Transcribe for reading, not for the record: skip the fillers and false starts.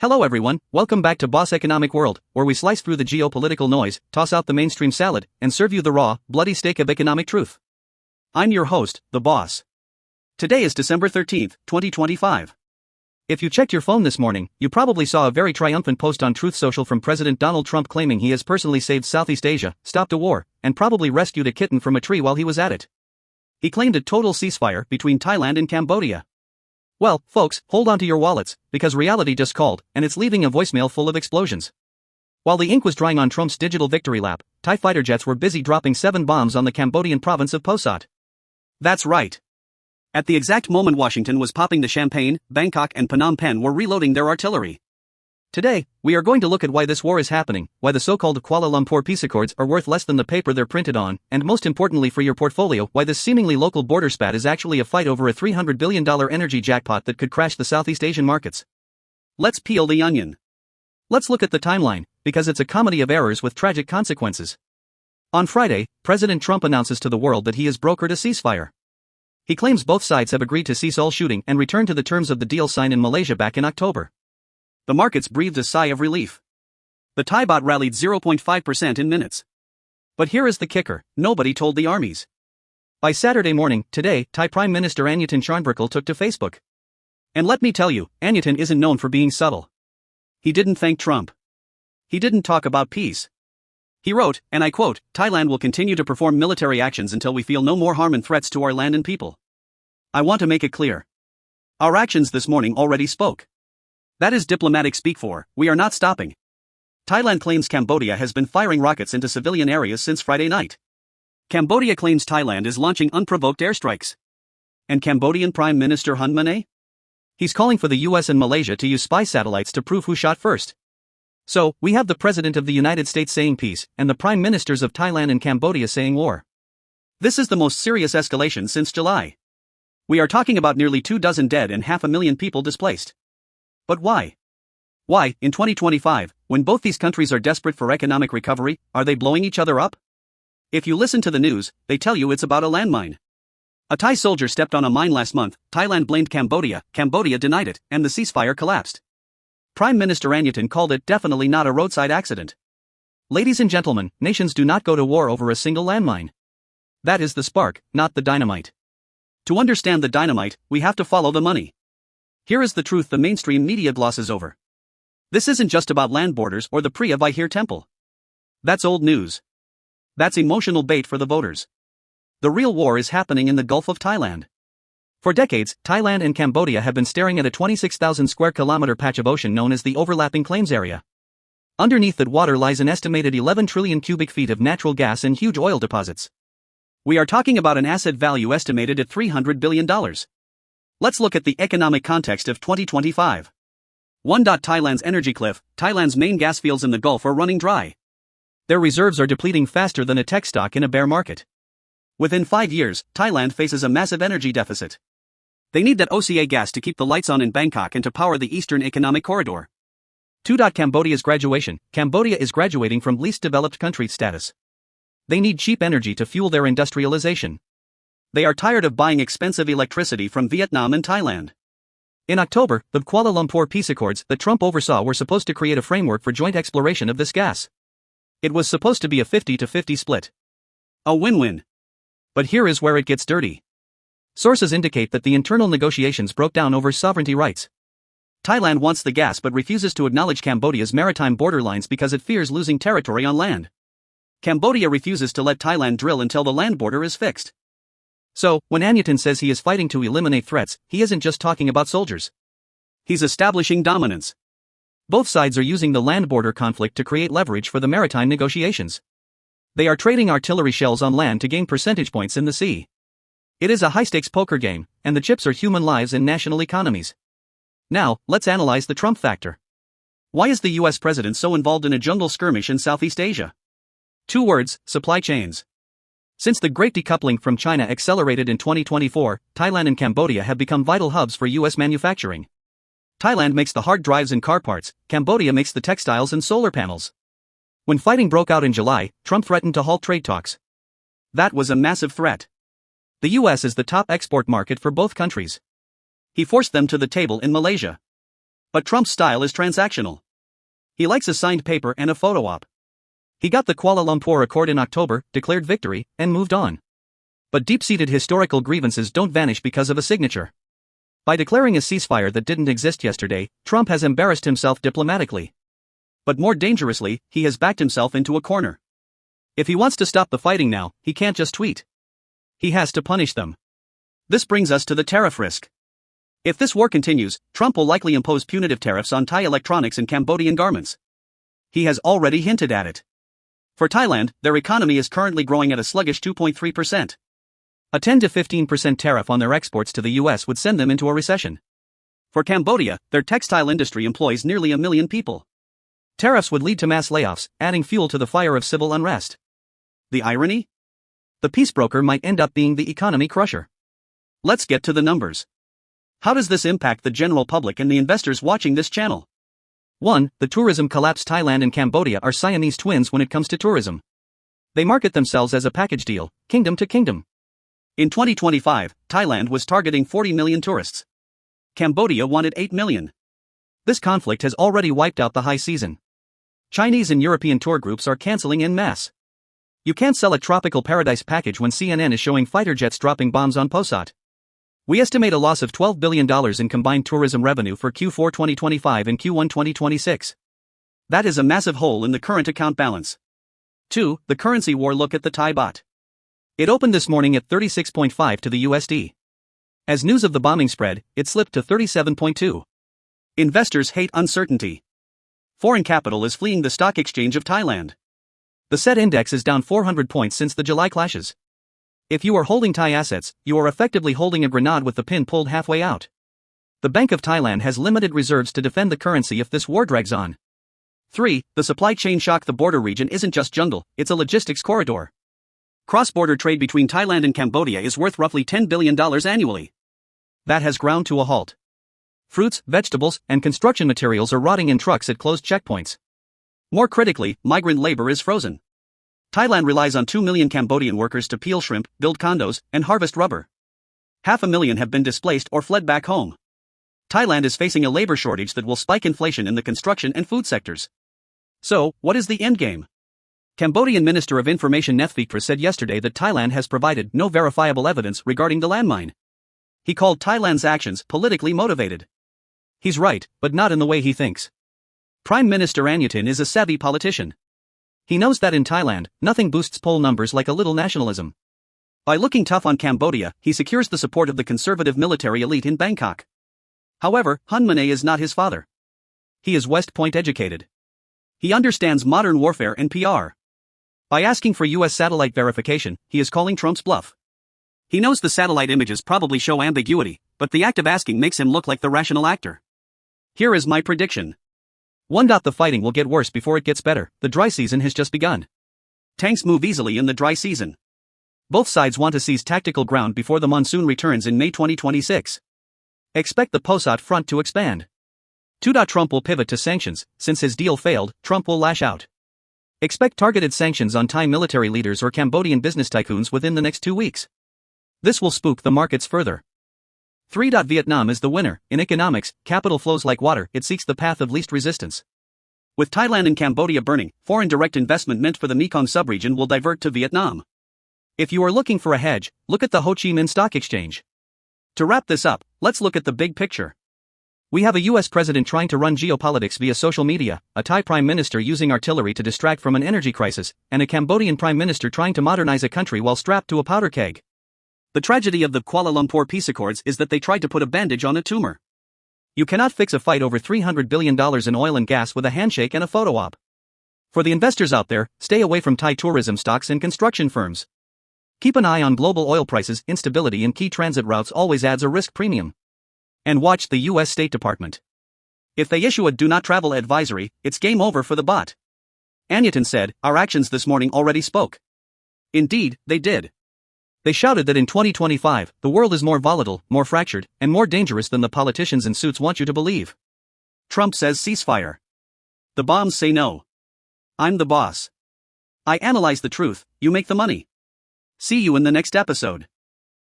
Hello everyone, welcome back to Boss Economic World, where we slice through the geopolitical noise, toss out the mainstream salad, and serve you the raw, bloody steak of economic truth. I'm your host, the Boss. Today is December 13th, 2025. If you checked your phone this morning, you probably saw a very triumphant post on Truth Social from President Donald Trump claiming he has personally saved Southeast Asia, stopped a war, and probably rescued a kitten from a tree while he was at it. He claimed a total ceasefire between Thailand and Cambodia. Well, folks, hold on to your wallets, because reality just called, and it's leaving a voicemail full of explosions. While the ink was drying on Trump's digital victory lap, Thai fighter jets were busy dropping 7 bombs on the Cambodian province of Pursat. That's right. At the exact moment Washington was popping the champagne, Bangkok and Phnom Penh were reloading their artillery. Today, we are going to look at why this war is happening, why the so-called Kuala Lumpur peace accords are worth less than the paper they're printed on, and most importantly for your portfolio, why this seemingly local border spat is actually a fight over a $300 billion energy jackpot that could crash the Southeast Asian markets. Let's peel the onion. Let's look at the timeline, because it's a comedy of errors with tragic consequences. On Friday, President Trump announces to the world that he has brokered a ceasefire. He claims both sides have agreed to cease all shooting and return to the terms of the deal signed in Malaysia back in October. The markets breathed a sigh of relief. The Thai baht rallied 0.5% in minutes. But here is the kicker, nobody told the armies. By Saturday morning, today, Thai Prime Minister Anutin Charnvirakul took to Facebook. And let me tell you, Anutin isn't known for being subtle. He didn't thank Trump. He didn't talk about peace. He wrote, and I quote, "Thailand will continue to perform military actions until we feel no more harm and threats to our land and people. I want to make it clear. Our actions this morning already spoke. That is diplomatic speak for, we are not stopping." Thailand claims Cambodia has been firing rockets into civilian areas since Friday night. Cambodia claims Thailand is launching unprovoked airstrikes. And Cambodian Prime Minister Hun Manet? He's calling for the US and Malaysia to use spy satellites to prove who shot first. So, we have the President of the United States saying peace, and the Prime Ministers of Thailand and Cambodia saying war. This is the most serious escalation since July. We are talking about nearly 24 dead and 500,000 people displaced. But why? Why, in 2025, when both these countries are desperate for economic recovery, are they blowing each other up? If you listen to the news, they tell you it's about a landmine. A Thai soldier stepped on a mine last month, Thailand blamed Cambodia, Cambodia denied it, and the ceasefire collapsed. Prime Minister Anutin called it definitely not a roadside accident. Ladies and gentlemen, nations do not go to war over a single landmine. That is the spark, not the dynamite. To understand the dynamite, we have to follow the money. Here is the truth the mainstream media glosses over. This isn't just about land borders or the Priya Vihir temple. That's old news. That's emotional bait for the voters. The real war is happening in the Gulf of Thailand. For decades, Thailand and Cambodia have been staring at a 26,000 square kilometer patch of ocean known as the Overlapping Claims Area. Underneath that water lies an estimated 11 trillion cubic feet of natural gas and huge oil deposits. We are talking about an asset value estimated at $300 billion. Let's look at the economic context of 2025. 1. Thailand's energy cliff. Thailand's main gas fields in the Gulf are running dry. Their reserves are depleting faster than a tech stock in a bear market. Within 5 years, Thailand faces a massive energy deficit. They need that OCA gas to keep the lights on in Bangkok and to power the Eastern Economic Corridor. 2. Cambodia's graduation. Cambodia is graduating from least developed country status. They need cheap energy to fuel their industrialization. They are tired of buying expensive electricity from Vietnam and Thailand. In October, the Kuala Lumpur peace accords that Trump oversaw were supposed to create a framework for joint exploration of this gas. It was supposed to be a 50-50 split. A win-win. But here is where it gets dirty. Sources indicate that the internal negotiations broke down over sovereignty rights. Thailand wants the gas but refuses to acknowledge Cambodia's maritime borderlines because it fears losing territory on land. Cambodia refuses to let Thailand drill until the land border is fixed. So, when Anutin says he is fighting to eliminate threats, he isn't just talking about soldiers. He's establishing dominance. Both sides are using the land border conflict to create leverage for the maritime negotiations. They are trading artillery shells on land to gain percentage points in the sea. It is a high-stakes poker game, and the chips are human lives and national economies. Now, let's analyze the Trump factor. Why is the US president so involved in a jungle skirmish in Southeast Asia? 2 words, supply chains. Since the great decoupling from China accelerated in 2024, Thailand and Cambodia have become vital hubs for US manufacturing. Thailand makes the hard drives and car parts, Cambodia makes the textiles and solar panels. When fighting broke out in July, Trump threatened to halt trade talks. That was a massive threat. The US is the top export market for both countries. He forced them to the table in Malaysia. But Trump's style is transactional. He likes a signed paper and a photo op. He got the Kuala Lumpur Accord in October, declared victory, and moved on. But deep-seated historical grievances don't vanish because of a signature. By declaring a ceasefire that didn't exist yesterday, Trump has embarrassed himself diplomatically. But more dangerously, he has backed himself into a corner. If he wants to stop the fighting now, he can't just tweet. He has to punish them. This brings us to the tariff risk. If this war continues, Trump will likely impose punitive tariffs on Thai electronics and Cambodian garments. He has already hinted at it. For Thailand, their economy is currently growing at a sluggish 2.3%. A 10 to 15% tariff on their exports to the US would send them into a recession. For Cambodia, their textile industry employs nearly 1 million people. Tariffs would lead to mass layoffs, adding fuel to the fire of civil unrest. The irony? The peace broker might end up being the economy crusher. Let's get to the numbers. How does this impact the general public and the investors watching this channel? 1. The tourism collapse. Thailand and Cambodia are Siamese twins when it comes to tourism. They market themselves as a package deal, kingdom to kingdom. In 2025, Thailand was targeting 40 million tourists. Cambodia wanted 8 million. This conflict has already wiped out the high season. Chinese and European tour groups are canceling en masse. You can't sell a tropical paradise package when CNN is showing fighter jets dropping bombs on Pursat. We estimate a loss of $12 billion in combined tourism revenue for Q4 2025 and Q1 2026. That is a massive hole in the current account balance. 2. The currency war. Look at the Thai baht. It opened this morning at 36.5 to the USD. As news of the bombing spread, it slipped to 37.2. Investors hate uncertainty. Foreign capital is fleeing the stock exchange of Thailand. The SET index is down 400 points since the July clashes. If you are holding Thai assets, you are effectively holding a grenade with the pin pulled halfway out. The Bank of Thailand has limited reserves to defend the currency if this war drags on. 3. The supply chain shock. The border region isn't just jungle, it's a logistics corridor. Cross-border trade between Thailand and Cambodia is worth roughly $10 billion annually. That has ground to a halt. Fruits, vegetables, and construction materials are rotting in trucks at closed checkpoints. More critically, migrant labor is frozen. Thailand relies on 2 million Cambodian workers to peel shrimp, build condos, and harvest rubber. 500,000 have been displaced or fled back home. Thailand is facing a labor shortage that will spike inflation in the construction and food sectors. So, what is the endgame? Cambodian Minister of Information Nethvitra said yesterday that Thailand has provided no verifiable evidence regarding the landmine. He called Thailand's actions politically motivated. He's right, but not in the way he thinks. Prime Minister Anutin is a savvy politician. He knows that in Thailand, nothing boosts poll numbers like a little nationalism. By looking tough on Cambodia, he secures the support of the conservative military elite in Bangkok. However, Hun Manet is not his father. He is West Point educated. He understands modern warfare and PR. By asking for US satellite verification, he is calling Trump's bluff. He knows the satellite images probably show ambiguity, but the act of asking makes him look like the rational actor. Here is my prediction. 1. The fighting will get worse before it gets better. The dry season has just begun. Tanks move easily in the dry season. Both sides want to seize tactical ground before the monsoon returns in May 2026. Expect the Pursat front to expand. 2. Trump will pivot to sanctions. Since his deal failed, Trump will lash out. Expect targeted sanctions on Thai military leaders or Cambodian business tycoons within the next 2 weeks. This will spook the markets further. 3. Vietnam is the winner. In economics, capital flows like water, it seeks the path of least resistance. With Thailand and Cambodia burning, foreign direct investment meant for the Mekong subregion will divert to Vietnam. If you are looking for a hedge, look at the Ho Chi Minh Stock Exchange. To wrap this up, let's look at the big picture. We have a US president trying to run geopolitics via social media, a Thai prime minister using artillery to distract from an energy crisis, and a Cambodian prime minister trying to modernize a country while strapped to a powder keg. The tragedy of the Kuala Lumpur peace accords is that they tried to put a bandage on a tumor. You cannot fix a fight over $300 billion in oil and gas with a handshake and a photo op. For the investors out there, stay away from Thai tourism stocks and construction firms. Keep an eye on global oil prices. Instability in key transit routes always adds a risk premium. And watch the US State Department. If they issue a do not travel advisory, it's game over for the bot. Anutin said, "Our actions this morning already spoke." Indeed, they did. They shouted that in 2025, the world is more volatile, more fractured, and more dangerous than the politicians in suits want you to believe. Trump says ceasefire. The bombs say no. I'm the boss. I analyze the truth, you make the money. See you in the next episode.